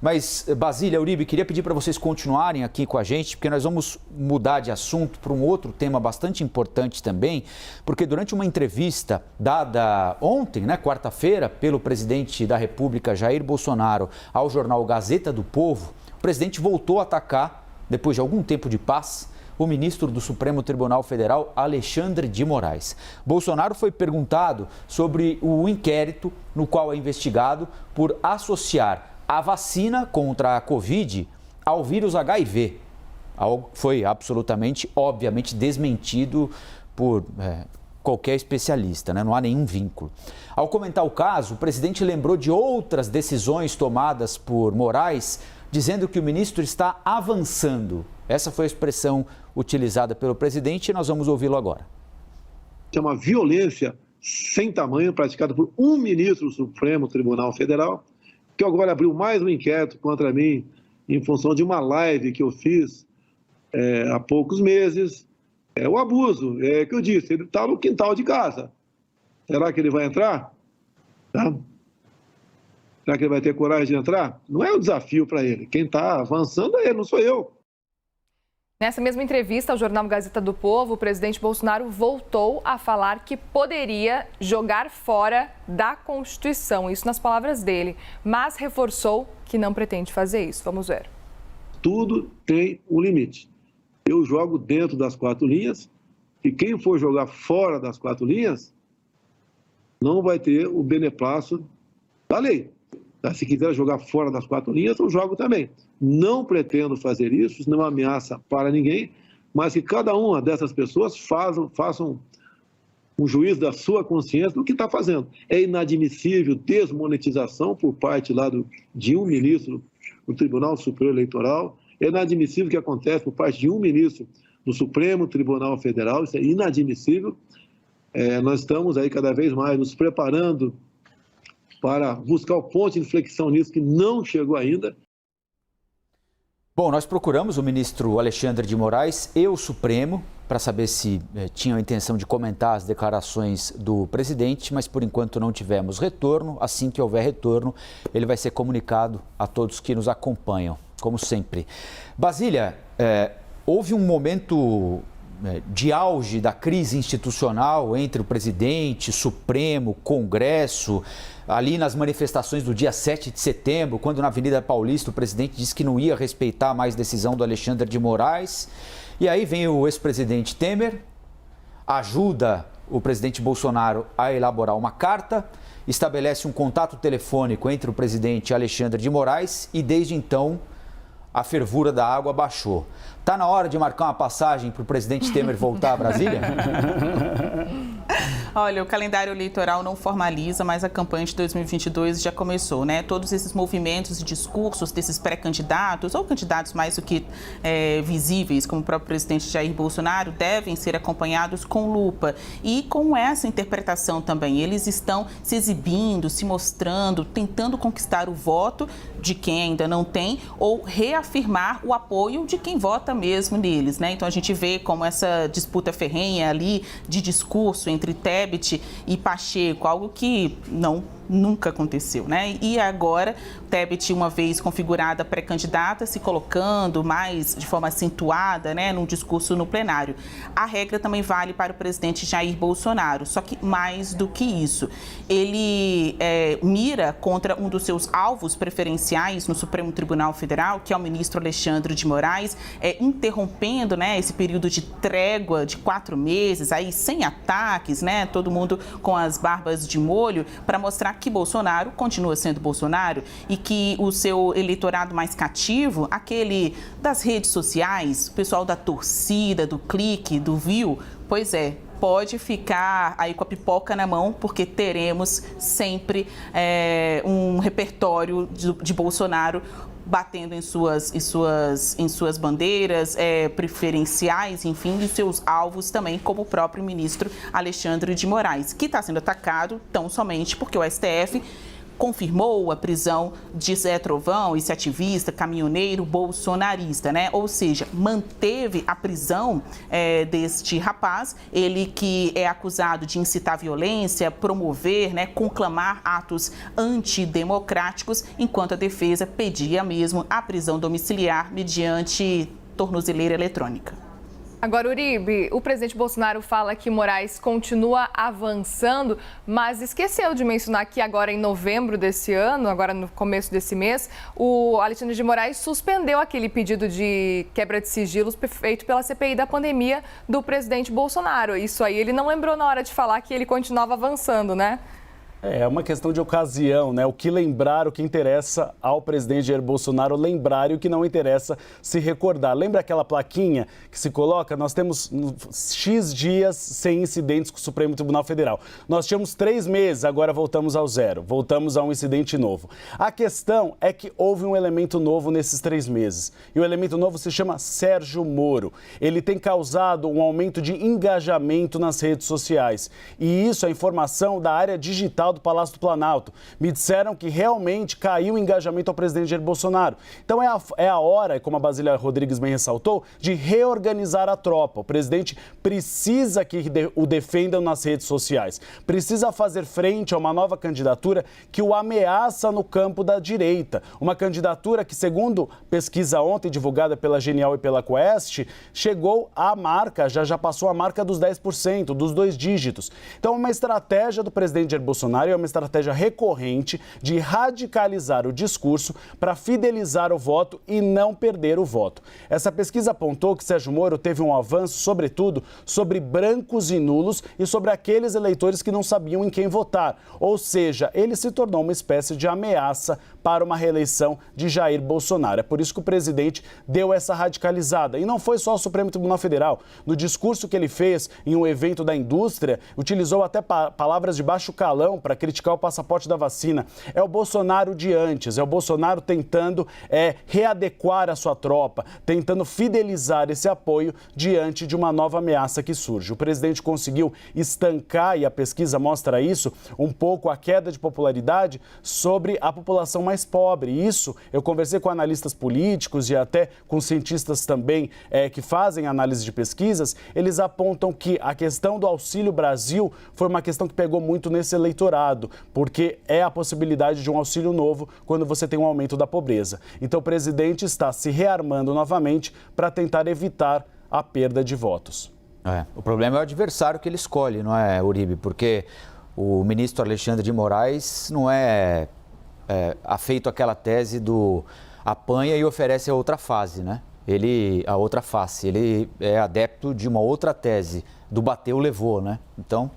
Mas, Basília, Uribe, queria pedir para vocês continuarem aqui com a gente, porque nós vamos mudar de assunto para um outro tema bastante importante também, porque durante uma entrevista dada ontem, quarta-feira, pelo presidente da República, Jair Bolsonaro, ao jornal Gazeta do Povo, o presidente voltou a atacar, depois de algum tempo de paz, o ministro do Supremo Tribunal Federal, Alexandre de Moraes. Bolsonaro foi perguntado sobre o inquérito no qual é investigado por associar a vacina contra a Covid ao vírus HIV. Algo que foi absolutamente, obviamente, desmentido por qualquer especialista, Não há nenhum vínculo. Ao comentar o caso, o presidente lembrou de outras decisões tomadas por Moraes, dizendo que o ministro está avançando. Essa foi a expressão utilizada pelo presidente e nós vamos ouvi-lo agora. É uma violência sem tamanho praticada por um ministro do Supremo Tribunal Federal, que agora abriu mais um inquérito contra mim em função de uma live que eu fiz há poucos meses. O abuso, que eu disse, ele está no quintal de casa. Será que ele vai entrar? Tá? Será que ele vai ter coragem de entrar? Não é um desafio para ele. Quem está avançando é ele, não sou eu. Nessa mesma entrevista ao jornal Gazeta do Povo, o presidente Bolsonaro voltou a falar que poderia jogar fora da Constituição, isso nas palavras dele, mas reforçou que não pretende fazer isso. Vamos ver. Tudo tem um limite. Eu jogo dentro das 4 linhas e quem for jogar fora das 4 linhas não vai ter o beneplácito da lei. Se quiser jogar fora das 4 linhas, eu jogo também. Não pretendo fazer isso, isso não é uma ameaça para ninguém, mas que cada uma dessas pessoas façam um juízo da sua consciência do que está fazendo. É inadmissível desmonetização por parte lá de um ministro do Tribunal Superior Eleitoral, é inadmissível o que acontece por parte de um ministro do Supremo Tribunal Federal, isso é inadmissível. Nós estamos aí cada vez mais nos preparando para buscar o ponto de inflexão nisso que não chegou ainda. Bom, nós procuramos o ministro Alexandre de Moraes e o Supremo para saber se tinham a intenção de comentar as declarações do presidente, mas por enquanto não tivemos retorno. Assim que houver retorno, ele vai ser comunicado a todos que nos acompanham, como sempre. Basília, houve um momento de auge da crise institucional entre o presidente, Supremo, Congresso, ali nas manifestações do dia 7 de setembro, quando na Avenida Paulista o presidente disse que não ia respeitar mais decisão do Alexandre de Moraes. E aí vem o ex-presidente Temer, ajuda o presidente Bolsonaro a elaborar uma carta, estabelece um contato telefônico entre o presidente Alexandre de Moraes e desde então a fervura da água baixou. Está na hora de marcar uma passagem para o presidente Temer voltar a Brasília? Olha, o calendário eleitoral não formaliza, mas a campanha de 2022 já começou, Todos esses movimentos e discursos desses pré-candidatos, ou candidatos mais do que visíveis, como o próprio presidente Jair Bolsonaro, devem ser acompanhados com lupa. E com essa interpretação também, eles estão se exibindo, se mostrando, tentando conquistar o voto de quem ainda não tem, ou reafirmar o apoio de quem vota mesmo neles, Então a gente vê como essa disputa ferrenha ali de discurso entre Tebet e Pacheco, algo que nunca aconteceu, E agora, Tebet, uma vez configurada pré-candidata, se colocando mais de forma acentuada, num discurso no plenário. A regra também vale para o presidente Jair Bolsonaro, só que mais do que isso. Ele mira contra um dos seus alvos preferenciais no Supremo Tribunal Federal, que é o ministro Alexandre de Moraes, interrompendo, esse período de trégua de 4 meses, aí sem ataques, todo mundo com as barbas de molho, para mostrar que Bolsonaro continua sendo Bolsonaro e que o seu eleitorado mais cativo, aquele das redes sociais, o pessoal da torcida, do clique, do view, pois pode ficar aí com a pipoca na mão, porque teremos sempre um repertório de Bolsonaro batendo em suas bandeiras preferenciais, enfim, e seus alvos também, como o próprio ministro Alexandre de Moraes, que está sendo atacado tão somente porque o STF confirmou a prisão de Zé Trovão, esse ativista, caminhoneiro bolsonarista, né? Ou seja, manteve a prisão deste rapaz, ele que é acusado de incitar violência, promover, né, conclamar atos antidemocráticos, enquanto a defesa pedia mesmo a prisão domiciliar mediante tornozeleira eletrônica. Agora, Uribe, o presidente Bolsonaro fala que Moraes continua avançando, mas esqueceu de mencionar que agora em novembro desse ano, agora no começo desse mês, o Alexandre de Moraes suspendeu aquele pedido de quebra de sigilos feito pela CPI da pandemia do presidente Bolsonaro. Isso aí ele não lembrou na hora de falar que ele continuava avançando, né? É uma questão de ocasião, né? O que lembrar, o que interessa ao presidente Jair Bolsonaro lembrar e o que não interessa se recordar. Lembra aquela plaquinha que se coloca? Nós temos X dias sem incidentes com o Supremo Tribunal Federal. Nós tínhamos 3 meses, agora voltamos ao zero, voltamos a um incidente novo. A questão é que houve um elemento novo nesses 3 meses. E o elemento novo se chama Sérgio Moro. Ele tem causado um aumento de engajamento nas redes sociais. E isso é informação da área digital do Palácio do Planalto. Me disseram que realmente caiu o engajamento ao presidente Jair Bolsonaro. Então é a hora, como a Basília Rodrigues bem ressaltou, de reorganizar a tropa. O presidente precisa que o defendam nas redes sociais. Precisa fazer frente a uma nova candidatura que o ameaça no campo da direita. Uma candidatura que, segundo pesquisa ontem divulgada pela Genial e pela Quest, chegou à marca, já passou a marca dos 10%, dos 2 dígitos. Então, uma estratégia do presidente Jair Bolsonaro é uma estratégia recorrente de radicalizar o discurso para fidelizar o voto e não perder o voto. Essa pesquisa apontou que Sérgio Moro teve um avanço, sobretudo, sobre brancos e nulos e sobre aqueles eleitores que não sabiam em quem votar. Ou seja, ele se tornou uma espécie de ameaça para uma reeleição de Jair Bolsonaro. É por isso que o presidente deu essa radicalizada. E não foi só o Supremo Tribunal Federal. No discurso que ele fez em um evento da indústria, utilizou até palavras de baixo calão para criticar o passaporte da vacina. É o Bolsonaro de antes, é o Bolsonaro tentando readequar a sua tropa, tentando fidelizar esse apoio diante de uma nova ameaça que surge. O presidente conseguiu estancar, e a pesquisa mostra isso, um pouco a queda de popularidade sobre a população mais pobre. Isso eu conversei com analistas políticos e até com cientistas também que fazem análise de pesquisas. Eles apontam que a questão do Auxílio Brasil foi uma questão que pegou muito nesse eleitorado, porque é a possibilidade de um auxílio novo quando você tem um aumento da pobreza. Então o presidente está se rearmando novamente para tentar evitar a perda de votos. O problema é o adversário que ele escolhe, não é, Uribe? Porque o ministro Alexandre de Moraes não é afeito àquela tese do apanha e oferece a outra face, né? Ele é adepto de uma outra tese, do bateu, levou, né? Então,